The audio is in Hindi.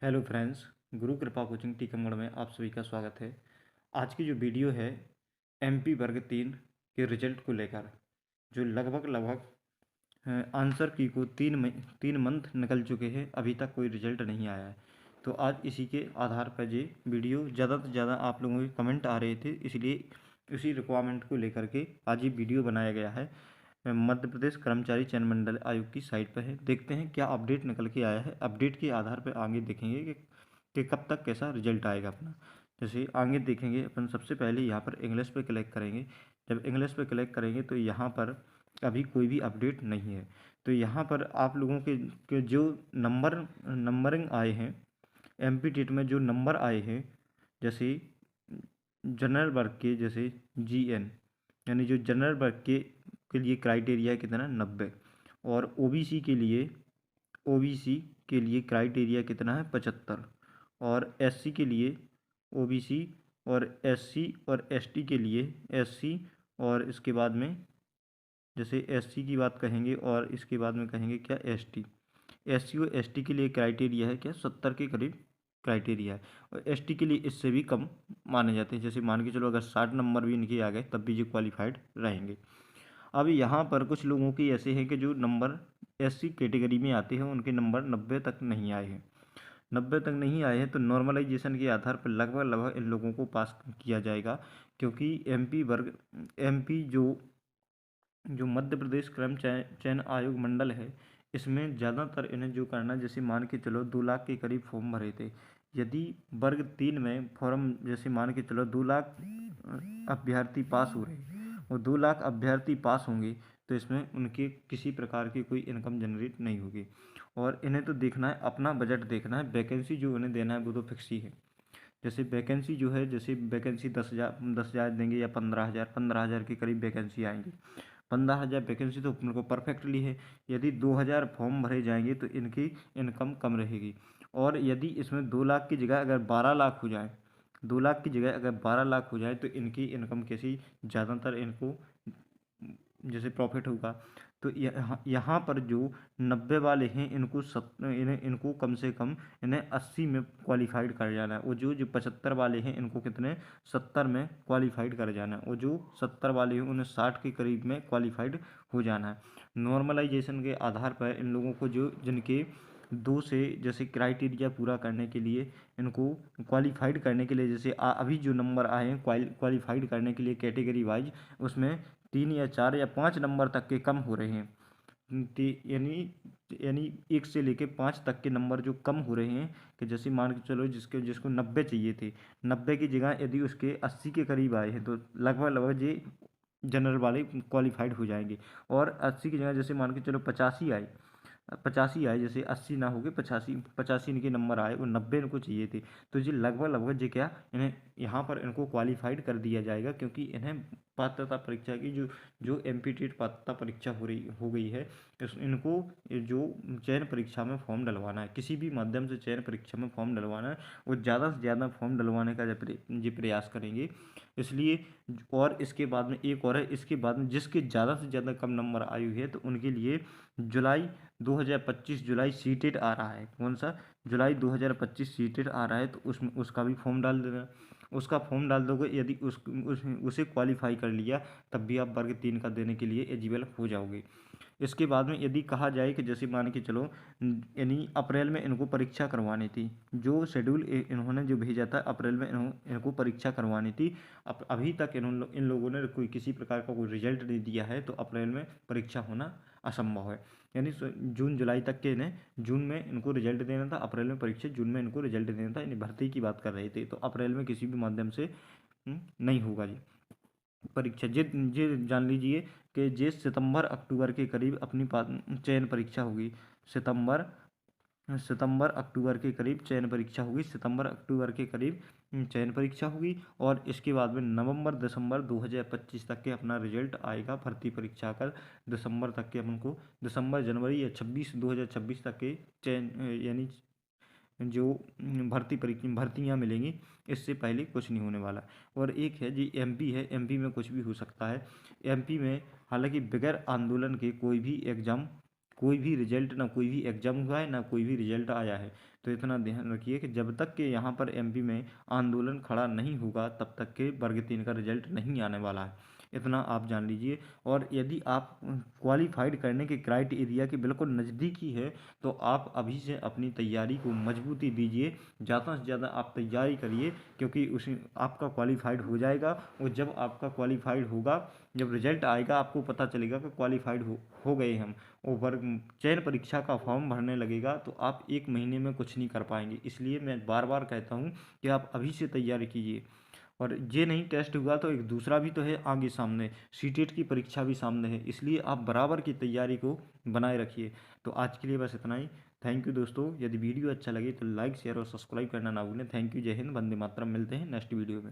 हेलो फ्रेंड्स, गुरु कृपा कोचिंग टीकमगढ़ में आप सभी का स्वागत है। आज की जो वीडियो है एमपी वर्ग 3 के रिजल्ट को लेकर, जो लगभग आंसर की को 3 मंथ निकल चुके हैं, अभी तक कोई रिजल्ट नहीं आया है। तो आज इसी के आधार पर ये वीडियो ज़्यादा से ज़्यादा आप लोगों के कमेंट आ रहे थे, इसलिए इसी रिक्वायरमेंट को लेकर के आज ये वीडियो बनाया गया है। मध्य प्रदेश कर्मचारी चयन मंडल आयोग की साइट पर है। देखते हैं क्या अपडेट निकल के आया है। अपडेट के आधार पर आगे देखेंगे कि कब तक कैसा रिजल्ट आएगा अपना। जैसे आगे देखेंगे अपन, सबसे पहले यहाँ पर इंग्लिश पे क्लिक करेंगे। जब इंग्लिश पे क्लिक करेंगे तो यहाँ पर अभी कोई भी अपडेट नहीं है। तो यहाँ पर आप लोगों के जो नंबरिंग आए हैं, एमपी टेट में जो नंबर आए हैं, जैसे जनरल वर्ग के, जैसे जीएन यानी जो जनरल वर्ग के लिए क्राइटेरिया है कितना, 90। और ओबीसी के लिए क्राइटेरिया कितना है, 75। और एससी के लिए, ओबीसी और एससी और एसटी के लिए, एससी और इसके बाद में, जैसे एससी की बात कहेंगे और इसके बाद में कहेंगे क्या, एसटी। एससी और एसटी के लिए क्राइटेरिया है क्या, 70 के करीब क्राइटेरिया है। और एसटी के लिए इससे भी कम माने जाते हैं। जैसे मान के चलो अगर 60 नंबर भी इनके आ गए तब भी ये क्वालिफाइड रहेंगे। अब यहाँ पर कुछ लोगों के ऐसे हैं कि जो नंबर एससी कैटेगरी में आते हैं उनके नंबर 90 तक नहीं आए हैं। 90 तक नहीं आए हैं तो नॉर्मलाइजेशन के आधार पर लगभग लगभग इन लोगों को पास किया जाएगा। क्योंकि एमपी जो जो मध्य प्रदेश चयन आयोग मंडल है, इसमें ज़्यादातर इन्हें जो करना, जैसे मान के चलो 2 लाख के करीब फॉर्म भरे थे। यदि वर्ग 3 में फॉर्म, जैसे मान के चलो 2 लाख अभ्यर्थी पास हो रहे और 2 लाख अभ्यर्थी पास होंगे, तो इसमें उनके किसी प्रकार की कोई इनकम जनरेट नहीं होगी। और इन्हें तो देखना है, अपना बजट देखना है, वैकेंसी जो उन्हें देना है वो तो फिक्स ही है। जैसे वैकेंसी जो है, जैसे वैकेंसी 10,000 देंगे या 15,000 के करीब वैकेंसी आएंगी। 15,000 वैकेंसी तो अपने को परफेक्टली है। यदि 2,000 फॉर्म भरे जाएंगे तो इनकी इनकम कम रहेगी। और यदि इसमें 2 लाख की जगह अगर 12 लाख हो जाए, 2 लाख की जगह अगर 12 लाख हो जाए, तो इनकी इनकम कैसी, ज़्यादातर इनको जैसे प्रॉफिट होगा। तो यहाँ पर जो 90 वाले हैं, इनको कम से कम इन्हें 80 में क्वालिफाइड कर जाना है। और जो जो 75 वाले हैं इनको कितने, 70 में क्वालिफाइड कर जाना है। और जो 70 वाले हैं उन्हें 60 के करीब में क्वालिफाइड हो जाना है। नॉर्मलाइजेशन के आधार पर इन लोगों को, जो जिनके 2 से जैसे क्राइटेरिया पूरा करने के लिए, इनको क्वालिफाइड करने के लिए, जैसे अभी जो नंबर आए हैं क्वालिफाइड करने के लिए कैटेगरी वाइज, उसमें 3 या 4 या 5 नंबर तक के कम हो रहे हैं। यानी यानी 1 से लेके 5 तक के नंबर जो कम हो रहे हैं, कि जैसे मान के चलो जिसको 90 चाहिए थे, 90 की जगह यदि उसके 80 के करीब आए हैं, तो लगभग लगभग ये जनरल वाले क्वालिफाइड हो जाएंगे। और 80 की जगह जैसे मान के चलो 85 आए, जैसे 80 ना हो गए, 85 इनके नंबर आए और 90 इनको चाहिए थे, तो ये लगभग लगभग ये क्या, इन्हें यहाँ पर इनको क्वालिफाइड कर दिया जाएगा। क्योंकि इन्हें पात्रता परीक्षा की, जो जो एमपीटेट पात्रता परीक्षा हो गई है, इनको जो चयन परीक्षा में फॉर्म डलवाना है, किसी भी माध्यम से चयन परीक्षा में फॉर्म डलवाना है, वो ज़्यादा से ज़्यादा फॉर्म डलवाने का ये प्रयास करेंगे। इसलिए, और इसके बाद में एक और है, इसके बाद में जिसके ज़्यादा से ज़्यादा कम नंबर आए हुए हैं, तो उनके लिए जुलाई 2025 जुलाई सीटेट आ रहा है। कौन सा, जुलाई 2025 सीटेट आ रहा है, तो उसमें उसका भी फॉर्म डाल देना। उसका फॉर्म डाल दोगे, यदि उसे क्वालिफाई कर लिया, तब भी आप वर्ग 3 का देने के लिए एलिजिबल हो जाओगे। इसके बाद में यदि कहा जाए कि जैसे मान के चलो, यानी अप्रैल में इनको परीक्षा करवानी थी, जो शेड्यूल इन्होंने जो भेजा था अप्रैल में, इनको परीक्षा करवानी थी। अब अभी तक इन लोगों ने कोई किसी प्रकार का कोई रिजल्ट नहीं दिया है, तो अप्रैल में परीक्षा होना असंभव है। यानी जून जुलाई तक के इन्हें, जून में इनको रिजल्ट देना था, अप्रैल में परीक्षा, जून में इनको रिजल्ट देना था। यानी भर्ती की बात कर रहे थे, तो अप्रैल में किसी भी माध्यम से नहीं होगा जी परीक्षा। ये जान लीजिए कि ये सितंबर अक्टूबर के करीब अपनी चयन परीक्षा होगी। सितंबर सितंबर अक्टूबर के करीब चयन परीक्षा होगी, सितंबर अक्टूबर के करीब चयन परीक्षा होगी। और इसके बाद में नवंबर दिसंबर 2025 तक के अपना रिजल्ट आएगा भर्ती परीक्षा का। दिसंबर तक के अपन को, दिसंबर जनवरी या 2026 तक के चयन, यानी जो भर्तियाँ मिलेंगी, इससे पहले कुछ नहीं होने वाला। और एक है जी एमपी है, एमपी में कुछ भी हो सकता है। एमपी में हालांकि बगैर आंदोलन के कोई भी एग्ज़ाम कोई भी रिजल्ट ना कोई भी एग्ज़ाम हुआ है ना कोई भी रिजल्ट आया है। तो इतना ध्यान रखिए कि जब तक के यहाँ पर एमपी में आंदोलन खड़ा नहीं होगा तब तक के वर्ग 3 का रिजल्ट नहीं आने वाला है, इतना आप जान लीजिए। और यदि आप क्वालिफाइड करने के क्राइटेरिया के बिल्कुल नज़दीकी है तो आप अभी से अपनी तैयारी को मजबूती दीजिए, ज़्यादा से ज़्यादा आप तैयारी करिए, क्योंकि उसी आपका क्वालिफाइड हो जाएगा। और जब आपका क्वालिफाइड होगा, जब रिजल्ट आएगा आपको पता चलेगा कि क्वालिफाइड हो गए हम, और वर्ग चयन परीक्षा का फॉर्म भरने लगेगा तो आप 1 महीने में कुछ नहीं कर पाएंगे। इसलिए मैं बार बार कहता हूँ कि आप अभी से तैयारी कीजिए। और ये नहीं टेस्ट हुआ तो एक दूसरा भी तो है आगे सामने, सीटेट की परीक्षा भी सामने है, इसलिए आप बराबर की तैयारी को बनाए रखिए। तो आज के लिए बस इतना ही। थैंक यू दोस्तों। यदि वीडियो अच्छा लगे तो लाइक शेयर और सब्सक्राइब करना ना भूलें। Thank you. जय हिंद। वंदे मातरम। मिलते हैं नेक्स्ट वीडियो में।